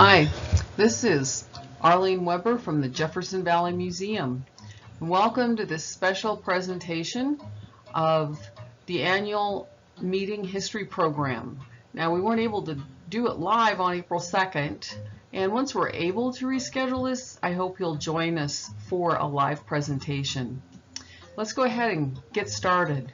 Hi, this is Arlene Weber from the Jefferson Valley Museum. Welcome to this special presentation of the annual meeting history program. Now, we weren't able to do it live on April 2nd, and once we're able to reschedule this, I hope you'll join us for a live presentation. Let's go ahead and get started.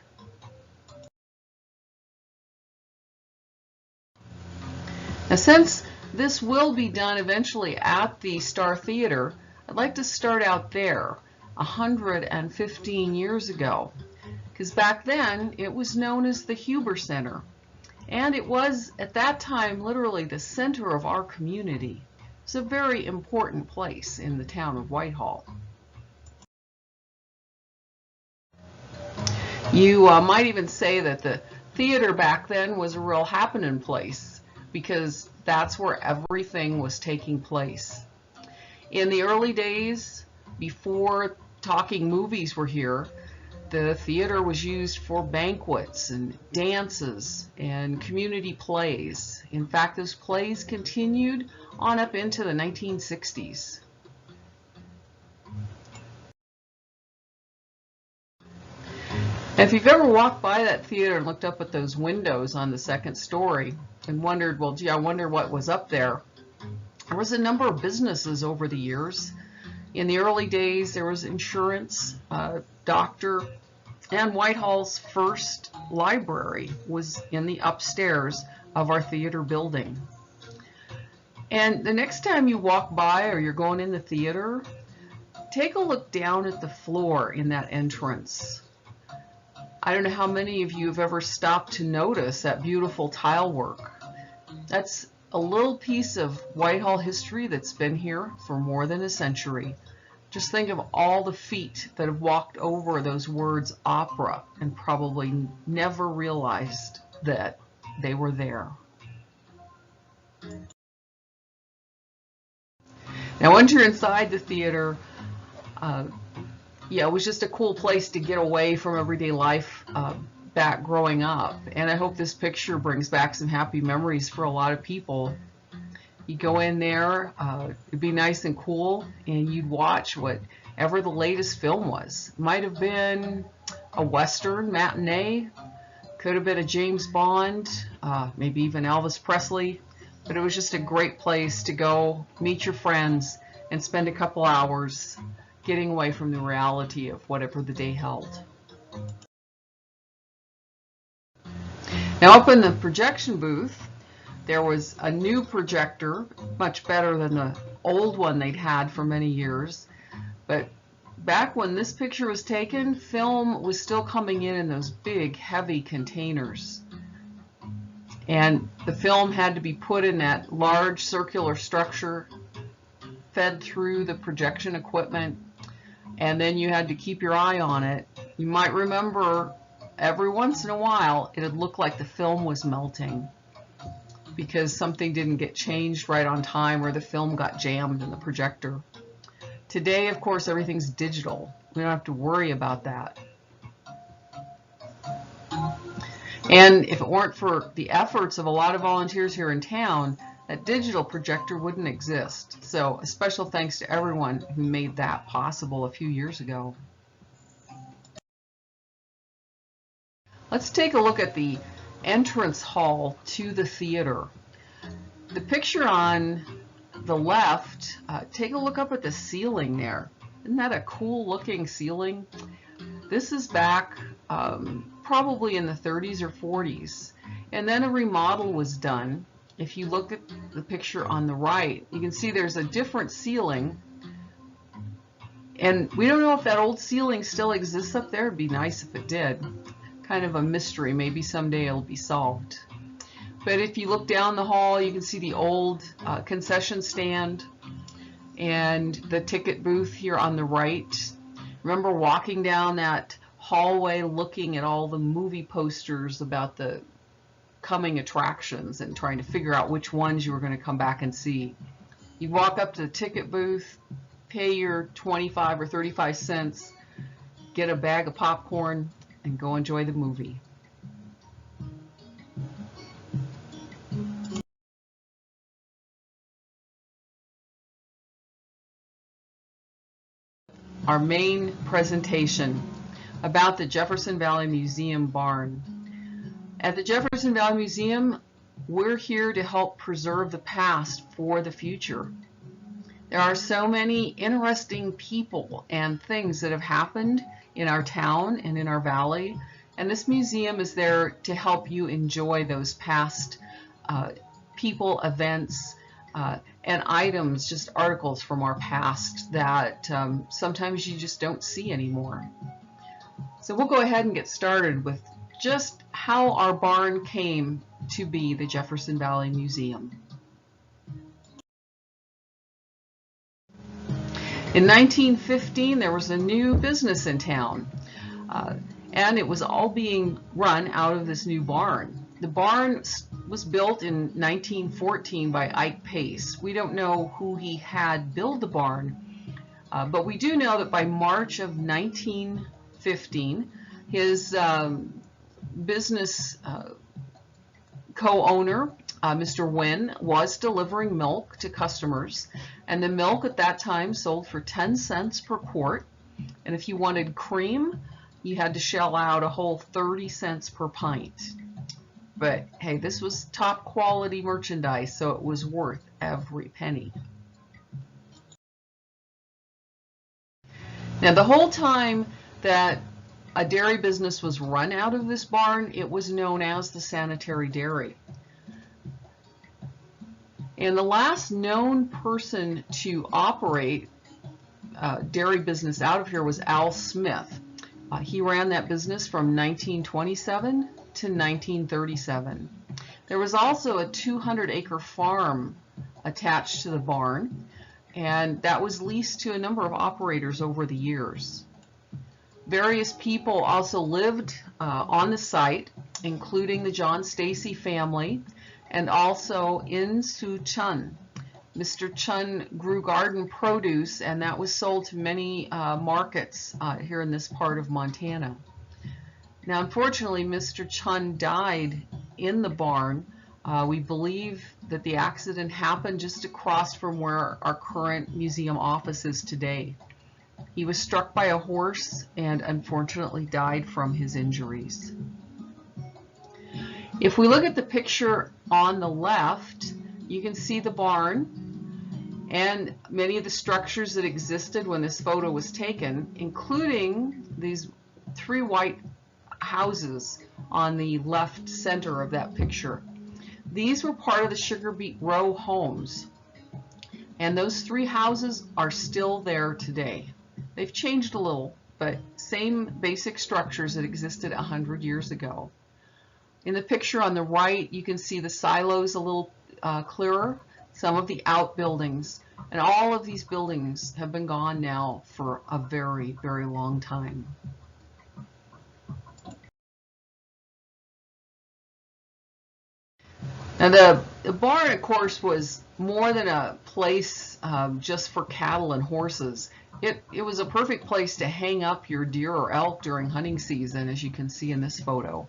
Now, since this will be done eventually at the Star Theater, I'd like to start out there 115 years ago, because back then it was known as the Huber Center, and it was at that time literally the center of our community. It's a very important place in the town of Whitehall. You might even say that the theater back then was a real happening place, because that's where everything was taking place. In the early days, before talking movies were here, the theater was used for banquets and dances and community plays. In fact, those plays continued on up into the 1960s. If you've ever walked by that theater and looked up at those windows on the second story and wondered, well, gee, I wonder what was up there. There was a number of businesses over the years. In the early days, there was insurance, doctor, and Whitehall's first library was in the upstairs of our theater building. And the next time you walk by or you're going in the theater, take a look down at the floor in that entrance. I don't know how many of you have ever stopped to notice that beautiful tile work. That's a little piece of Whitehall history that's been here for more than a century. Just think of all the feet that have walked over those words opera and probably never realized that they were there. Now, once you're inside the theater, yeah, it was just a cool place to get away from everyday life back growing up. And I hope this picture brings back some happy memories for a lot of people. You go in there, it'd be nice and cool, and you'd watch whatever the latest film was. Might have been a Western matinee, could have been a James Bond, maybe even Elvis Presley, but it was just a great place to go meet your friends and spend a couple hours getting away from the reality of whatever the day held. Now, up in the projection booth, there was a new projector, much better than the old one they'd had for many years. But back when this picture was taken, film was still coming in those big, heavy containers. And the film had to be put in that large circular structure, fed through the projection equipment, and then you had to keep your eye on it. You might remember every once in a while it'd look like the film was melting because something didn't get changed right on time or the film got jammed in the projector. Today, of course, everything's digital. We don't have to worry about that. And if it weren't for the efforts of a lot of volunteers here in town, that digital projector wouldn't exist. So a special thanks to everyone who made that possible a few years ago. Let's take a look at the entrance hall to the theater. The picture on the left, take a look up at the ceiling there. Isn't that a cool looking ceiling? This is back probably in the 30s or 40s. And then a remodel was done. If you look at the picture on the right, you can see there's a different ceiling. And we don't know if that old ceiling still exists up there. It'd be nice if it did. Kind of a mystery. Maybe someday it'll be solved. But if you look down the hall, you can see the old concession stand and the ticket booth here on the right. Remember walking down that hallway looking at all the movie posters about the coming attractions and trying to figure out which ones you were going to come back and see. You walk up to the ticket booth, pay your 25 or 35 cents, get a bag of popcorn, and go enjoy the movie. our main presentation about the Jefferson Valley Museum barn. At the Jefferson Valley Museum, we're here to help preserve the past for the future. There are so many interesting people and things that have happened in our town and in our valley, and this museum is there to help you enjoy those past people, events, and items, just articles from our past that sometimes you just don't see anymore. So we'll go ahead and get started with just how our barn came to be the Jefferson Valley Museum. In 1915, there was a new business in town, and it was all being run out of this new barn. The barn was built in 1914 by Ike Pace. We don't know who he had build the barn, but we do know that by March of 1915, his business co-owner, Mr. Wynn, was delivering milk to customers, and the milk at that time sold for 10 cents per quart, and if you wanted cream, you had to shell out a whole 30 cents per pint. But hey, this was top quality merchandise, so it was worth every penny. Now, the whole time that a dairy business was run out of this barn, it was known as the Sanitary Dairy. And the last known person to operate dairy business out of here was Al Smith. He ran that business from 1927 to 1937. There was also a 200-acre farm attached to the barn, and that was leased to a number of operators over the years. Various people also lived on the site, including the John Stacy family, and also in Su Chun. Mr. Chun grew garden produce, and that was sold to many markets here in this part of Montana. Now, unfortunately, Mr. Chun died in the barn. We believe that the accident happened just across from where our current museum office is today. He was struck by a horse and unfortunately died from his injuries. If we look at the picture on the left, you can see the barn and many of the structures that existed when this photo was taken, including these 3 white houses on the left center of that picture. These were part of the Sugar Beet Row homes, and those 3 houses are still there today. They've changed a little, but same basic structures that existed 100 years ago. In the picture on the right, you can see the silos a little clearer, some of the outbuildings, and all of these buildings have been gone now for a very, very long time. Now, the barn, of course, was more than a place just for cattle and horses. It was a perfect place to hang up your deer or elk during hunting season, as you can see in this photo.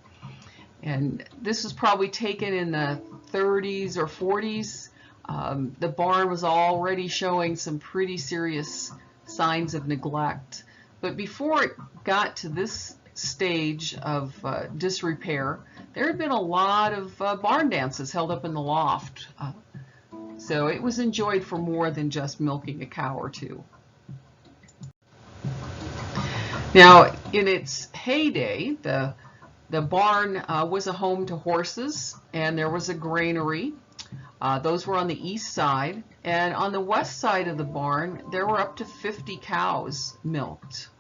And this was probably taken in the 30s or 40s. The barn was already showing some pretty serious signs of neglect. But before it got to this stage of disrepair, there had been a lot of barn dances held up in the loft. So it was enjoyed for more than just milking a cow or two. Now, in its heyday, the barn was a home to horses, and there was a granary. Those were on the east side, and on the west side of the barn, there were up to 50 cows milked.